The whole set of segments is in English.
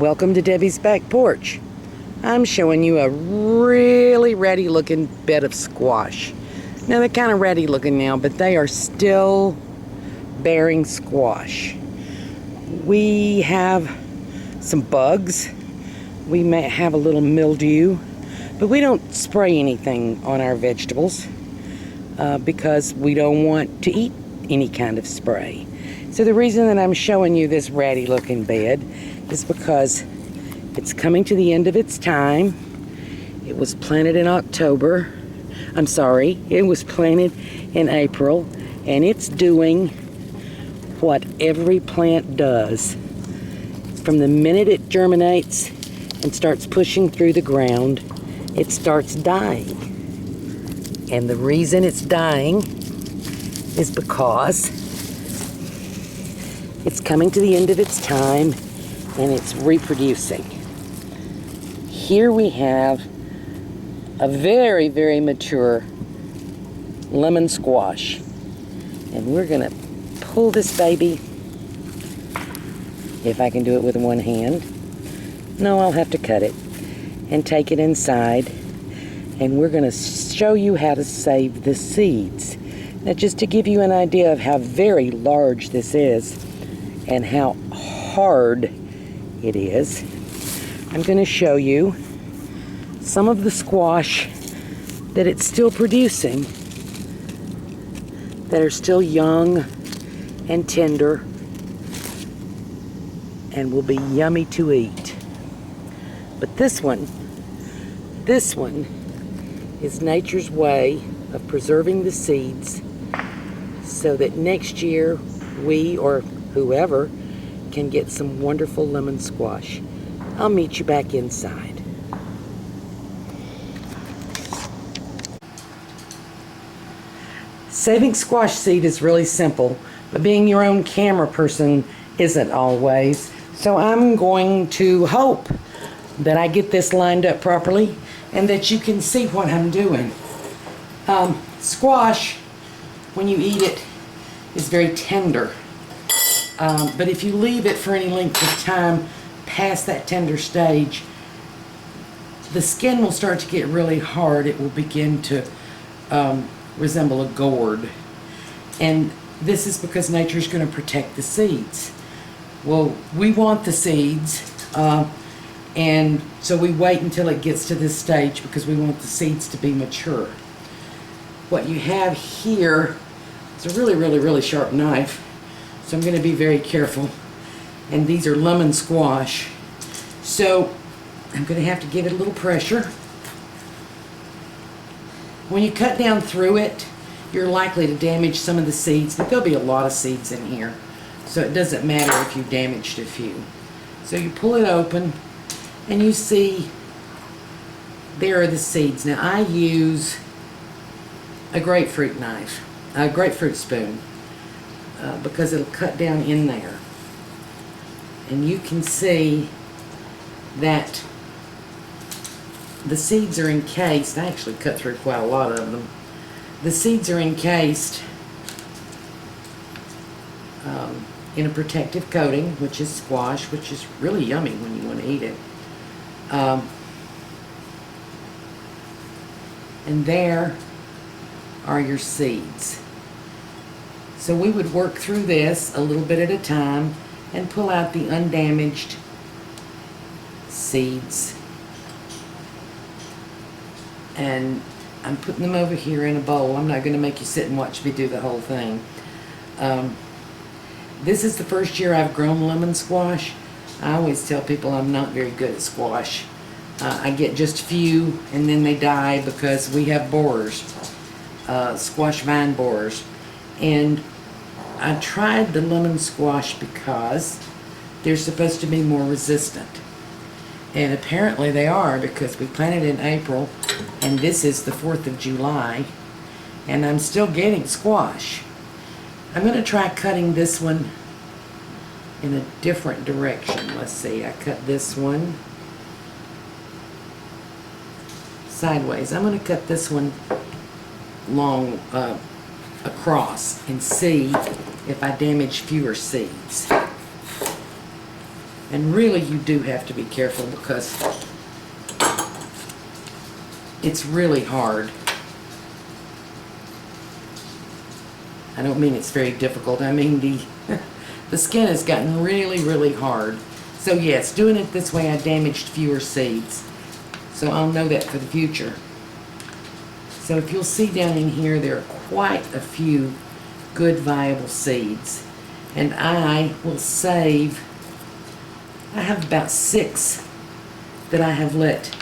Welcome to Debbie's Back Porch. I'm showing you a really ready looking bed of squash. Now they're kind of ready looking now, but they are still bearing squash. We have some bugs. We may have a little mildew, but we don't spray anything on our vegetables because we don't want to eat any kind of spray. So the reason that I'm showing you this ratty looking bed is because it's coming to the end of its time. It was planted in October. I'm sorry, it was planted in April, and it's doing what every plant does. From the minute it germinates and starts pushing through the ground, it starts dying. And the reason it's dying is because it's coming to the end of its time and it's reproducing. Here we have a very, very mature lemon squash. And we're gonna pull this baby, if I can do it with one hand. No, I'll have to cut it and take it inside. And we're gonna show you how to save the seeds. Now, just to give you an idea of how very large this is and how hard it is, I'm going to show you some of the squash that it's still producing, that are still young and tender and will be yummy to eat. But this one is nature's way of preserving the seeds so that next year we or whoever can get some wonderful lemon squash. I'll meet you back inside. Saving squash seed is really simple, but being your own camera person isn't always. So I'm going to hope that I get this lined up properly and that you can see what I'm doing. Squash, when you eat it, is very tender. But if you leave it for any length of time past that tender stage, the skin will start to get really hard. It will begin to resemble a gourd. And this is because nature's going to protect the seeds. Well, we want the seeds, and so we wait until it gets to this stage because we want the seeds to be mature. What you have here is a really, really, really sharp knife. So I'm going to be very careful. And these are lemon squash. So I'm going to have to give it a little pressure. When you cut down through it, you're likely to damage some of the seeds, but there'll be a lot of seeds in here. So it doesn't matter if you damaged a few. So you pull it open and you see there are the seeds. Now I use a grapefruit knife, a grapefruit spoon. Because it'll cut down in there. And you can see that the seeds are encased. I actually cut through quite a lot of them. The seeds are encased in a protective coating, which is squash, which is really yummy when you want to eat it. And there are your seeds. So we would work through this a little bit at a time and pull out the undamaged seeds. And I'm putting them over here in a bowl. I'm not going to make you sit and watch me do the whole thing. This is the first year I've grown lemon squash. I always tell people I'm not very good at squash. I get just a few and then they die because we have borers, squash vine borers. And I tried the lemon squash because they're supposed to be more resistant. And apparently they are, because we planted in April and this is the 4th of July and I'm still getting squash. I'm going to try cutting this one in a different direction. Let's see, I cut this one sideways. I'm going to cut this one long across and see if I damage fewer seeds. And really you do have to be careful because it's really hard. I don't mean it's very difficult. I mean the skin has gotten really, really hard. So yes, doing it this way I damaged fewer seeds. So I'll know that for the future. So if you'll see down in here, there are quite a few good viable seeds. And I will save, I have about 6 that I have let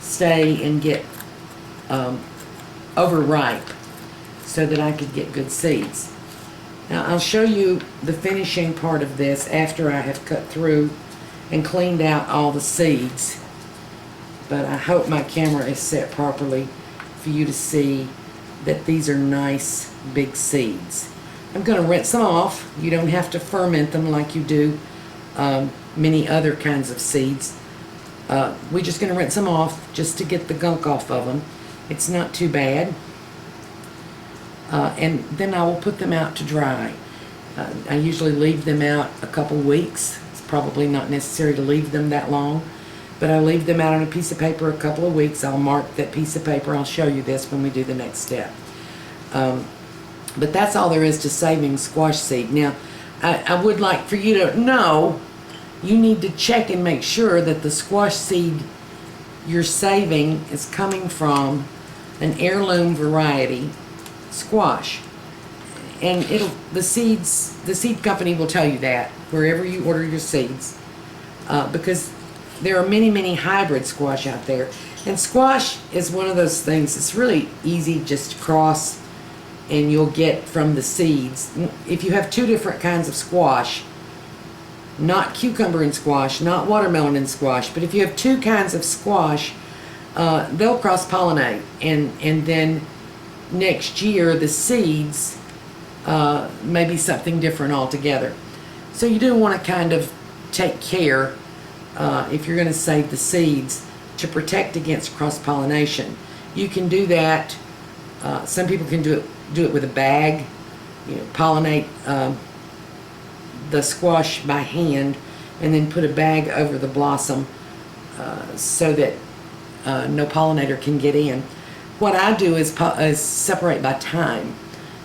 stay and get overripe so that I could get good seeds. Now I'll show you the finishing part of this after I have cut through and cleaned out all the seeds. But I hope my camera is set properly for you to see that these are nice big seeds. I'm going to rinse them off. You don't have to ferment them like you do many other kinds of seeds. We're just going to rinse them off just to get the gunk off of them. It's not too bad. And then I will put them out to dry. I usually leave them out a couple weeks. It's probably not necessary to leave them that long, but I leave them out on a piece of paper a couple of weeks. I'll mark that piece of paper. I'll show you this when we do the next step. But that's all there is to saving squash seed. Now, I would like for you to know, you need to check and make sure that the squash seed you're saving is coming from an heirloom variety squash. And the seed company will tell you that wherever you order your seeds, because there are many hybrid squash out there. And squash is one of those things, it's really easy just to cross and you'll get from the seeds. If you have 2 different kinds of squash, not cucumber and squash, not watermelon and squash, but if you have 2 kinds of squash, they'll cross-pollinate, and then next year the seeds may be something different altogether. So you do want to kind of take care, if you're going to save the seeds, to protect against cross-pollination. You can do that. Some people can do it with a bag. You know, pollinate the squash by hand, and then put a bag over the blossom so that no pollinator can get in. What I do is separate by time.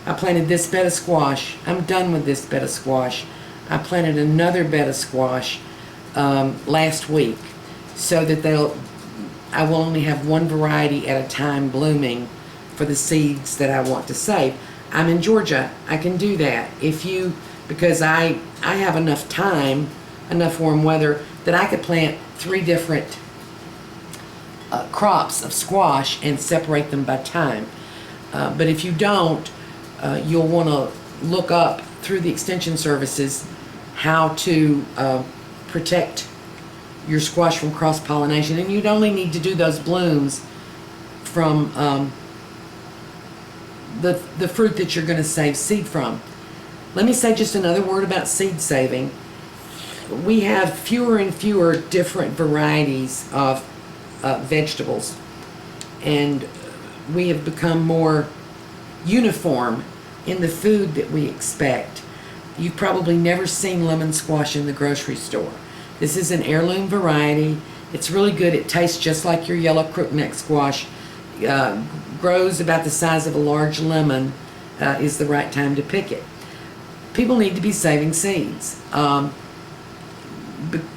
I planted this bed of squash. I'm done with this bed of squash. I planted another bed of squash last week, so that I will only have one variety at a time blooming for the seeds that I want to save. I'm in Georgia. I can do that because I have enough time, enough warm weather, that I could plant 3 different crops of squash and separate them by time. But if you don't, you'll want to look up through the extension services how to protect your squash from cross-pollination. And you'd only need to do those blooms from the fruit that you're going to save seed from. Let me say just another word about seed saving. We have fewer and fewer different varieties of vegetables, and we have become more uniform in the food that we expect. You've probably never seen lemon squash in the grocery store. This is an heirloom variety. It's really good. It tastes just like your yellow crookneck squash. Grows about the size of a large lemon. Is the right time to pick it. People need to be saving seeds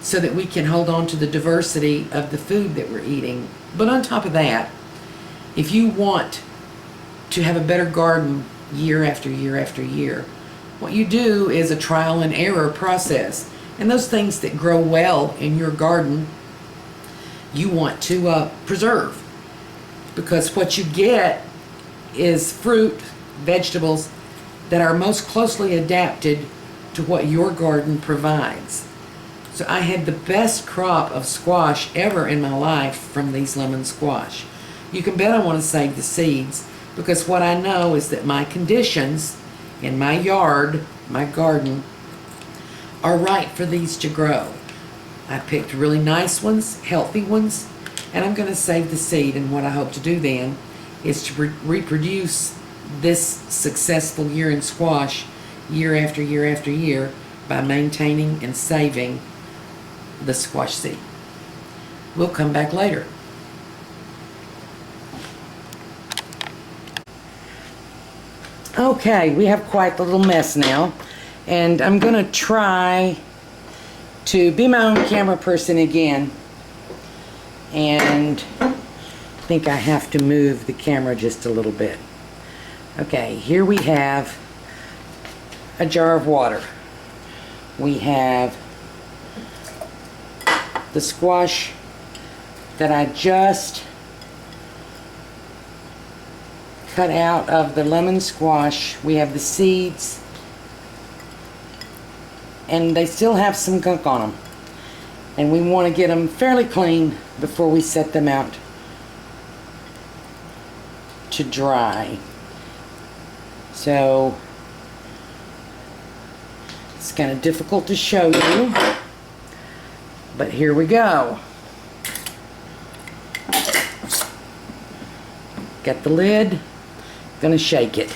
so that we can hold on to the diversity of the food that we're eating. But on top of that, if you want to have a better garden year after year after year, what you do is a trial and error process. And those things that grow well in your garden, you want to preserve. Because what you get is fruit, vegetables that are most closely adapted to what your garden provides. So I had the best crop of squash ever in my life from these lemon squash. You can bet I want to save the seeds, because what I know is that my conditions in my yard, my garden, are right for these to grow. I picked really nice ones, healthy ones, and I'm going to save the seed. And what I hope to do then is to reproduce this successful year in squash year after year after year by maintaining and saving the squash seed. We'll come back later. Okay, we have quite the little mess now, and I'm gonna try to be my own camera person again, and I think I have to move the camera just a little bit. Okay, here we have a jar of water. We have the squash that I just cut out of the lemon squash. We have the seeds, and they still have some gunk on them, and we want to get them fairly clean before we set them out to dry. So it's kind of difficult to show you, but here we go. Got the lid, gonna shake it.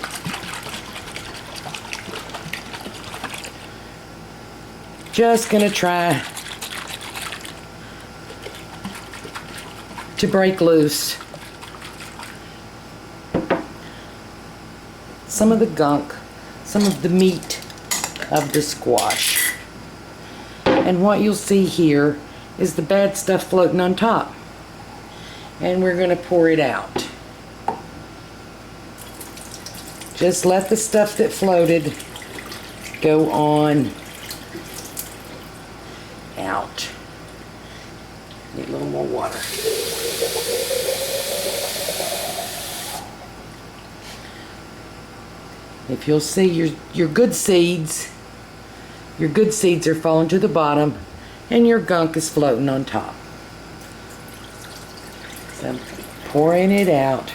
Just gonna try to break loose some of the gunk, some of the meat of the squash. And what you'll see here is the bad stuff floating on top. And we're gonna pour it out. Just let the stuff that floated go on out. Need a little more water. If you'll see your good seeds are falling to the bottom and your gunk is floating on top. So I'm pouring it out.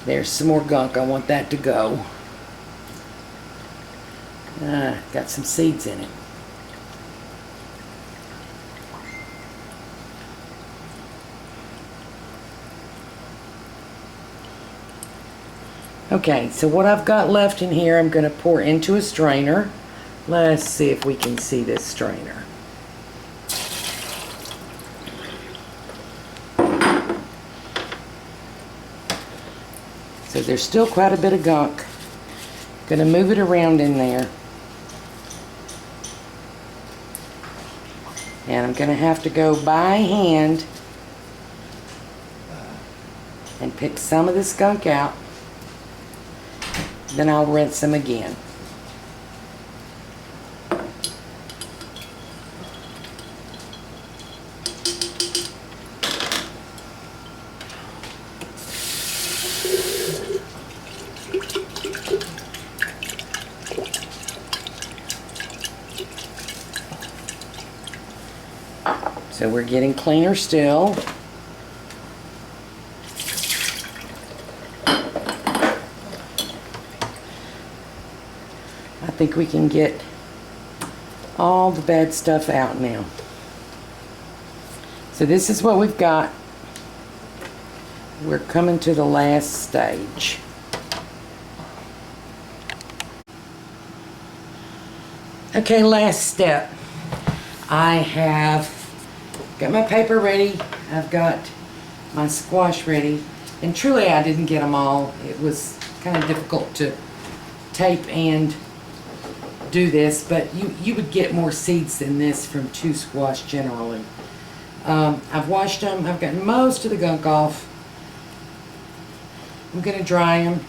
There's some more gunk. I want that to go. Got some seeds in it. Okay, so what I've got left in here, I'm going to pour into a strainer. Let's see if we can see this strainer. So there's still quite a bit of gunk. Going to move it around in there. And I'm going to have to go by hand and pick some of this gunk out. Then I'll rinse them again. So we're getting cleaner still. I think we can get all the bad stuff out now. So this is what we've got. We're coming to the last stage. Okay, last step. I have got my paper ready. I've got my squash ready. And truly I didn't get them all. It was kind of difficult to tape and do this, but you would get more seeds than this from 2 squash generally. I've washed them. I've gotten most of the gunk off. I'm going to dry them.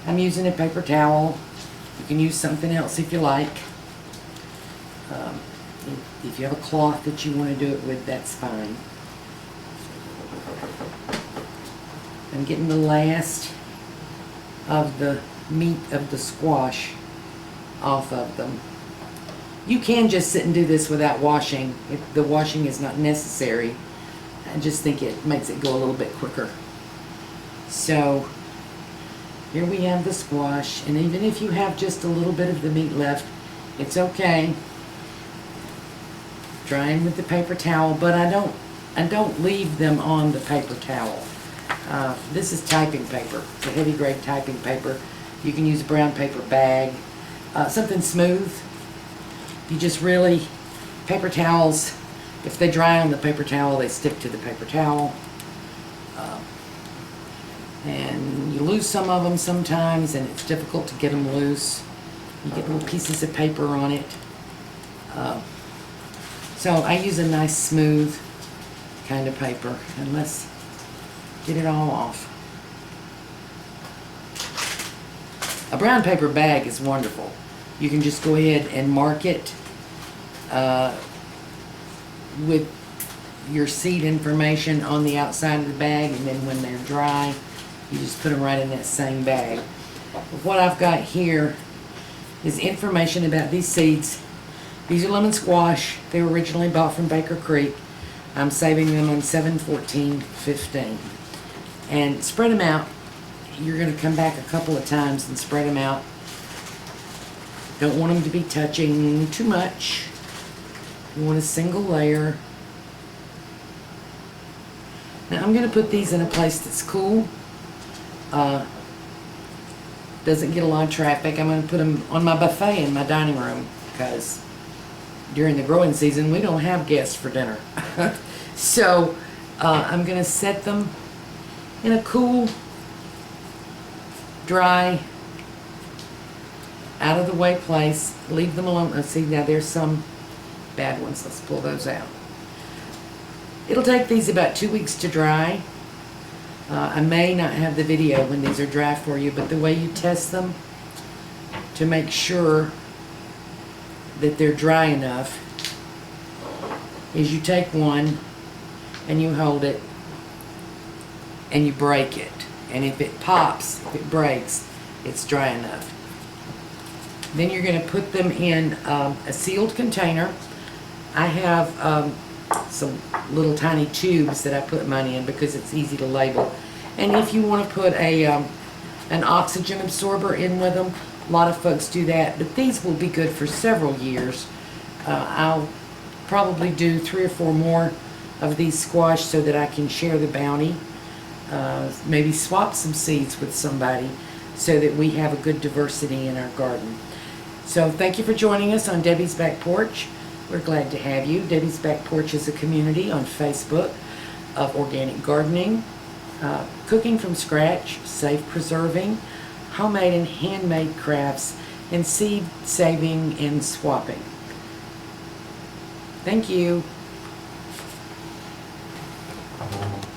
I'm using a paper towel. You can use something else if you like. If you have a cloth that you want to do it with, that's fine. I'm getting the last of the meat of the squash off of them. You can just sit and do this without washing. The washing is not necessary. I just think it makes it go a little bit quicker. So here we have the squash, and even if you have just a little bit of the meat left, it's okay. Drying with the paper towel, but I don't leave them on the paper towel. This is typing paper. It's a heavy grade typing paper. You can use a brown paper bag, something smooth. You just really paper towels, if they dry on the paper towel, they stick to the paper towel. And you lose some of them sometimes, and it's difficult to get them loose. You get little pieces of paper on it. So I use a nice smooth kind of paper, and let's get it all off. A brown paper bag is wonderful. You can just go ahead and mark it with your seed information on the outside of the bag, and then when they're dry, you just put them right in that same bag. What I've got here is information about these seeds. These are lemon squash. They were originally bought from Baker Creek. I'm saving them on 7/14/15. And spread them out. You're going to come back a couple of times and spread them out. Don't want them to be touching too much. You want a single layer. Now I'm going to put these in a place that's cool. Doesn't get a lot of traffic. I'm going to put them on my buffet in my dining room, because during the growing season we don't have guests for dinner. So I'm going to set them in a cool, dry, out of the way place. Leave them alone. Let's see, now there's some bad ones. Let's pull those out. It'll take these about 2 weeks to dry. I may not have the video when these are dry for you, but the way you test them to make sure that they're dry enough is you take one and you hold it and you break it. And if it pops, if it breaks, it's dry enough. Then you're going to put them in a sealed container. I have some little tiny tubes that I put money in because it's easy to label. And if you want to put an oxygen absorber in with them, a lot of folks do that, but these will be good for several years. I'll probably do 3 or 4 more of these squash so that I can share the bounty. Maybe swap some seeds with somebody so that we have a good diversity in our garden. So thank you for joining us on Debbie's Back Porch. We're glad to have you. Debbie's Back Porch is a community on Facebook of organic gardening, cooking from scratch, safe preserving, homemade and handmade crafts, and seed saving and swapping. Thank you.